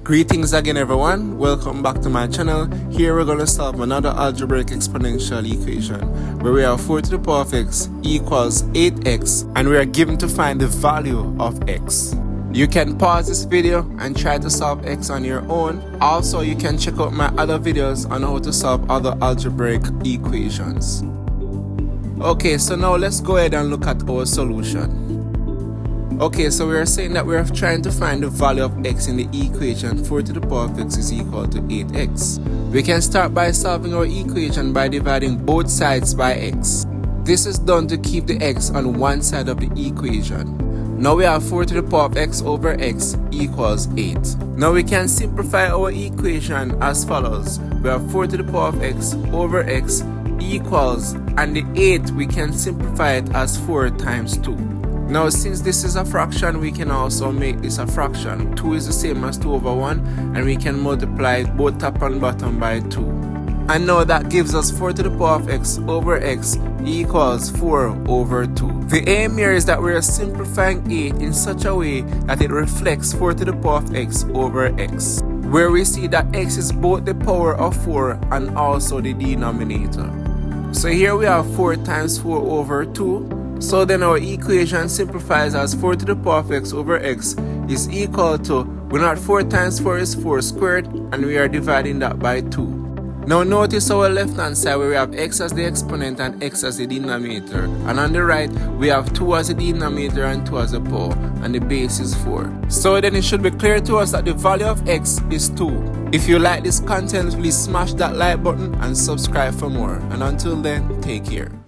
Greetings again everyone, welcome back to my channel. Here we're going to solve another algebraic exponential equation where we have 4 to the power of x equals 8x and we are given to find the value of x. You can pause this video and try to solve x on your own. Also, you can check out my other videos on how to solve other algebraic equations. Okay, so now let's go ahead and look at our solution. Okay, so we are saying that we are trying to find the value of x in the equation 4 to the power of x is equal to 8x. We can start by solving our equation by dividing both sides by x. This is done to keep the x on one side of the equation. Now we have 4 to the power of x over x equals 8. Now we can simplify our equation as follows. We have 4 to the power of x over x equals, and the 8 we can simplify it as 4 times 2. Now since this is a fraction, we can also make this a fraction. 2 is the same as 2 over 1, and we can multiply both top and bottom by 2. And now that gives us 4 to the power of x over x equals 4 over 2. The aim here is that we are simplifying 8 in such a way that it reflects 4 to the power of x over x, where we see that x is both the power of 4 and also the denominator. So here we have 4 times 4 over 2. So then our equation simplifies as 4 to the power of x over x is equal to, we know that 4 times 4 is 4 squared, and we are dividing that by 2. Now notice our left hand side where we have x as the exponent and x as the denominator, and on the right we have 2 as the denominator and 2 as the power, and the base is 4. So then it should be clear to us that the value of x is 2. If you like this content, please smash that like button and subscribe for more, and until then, take care.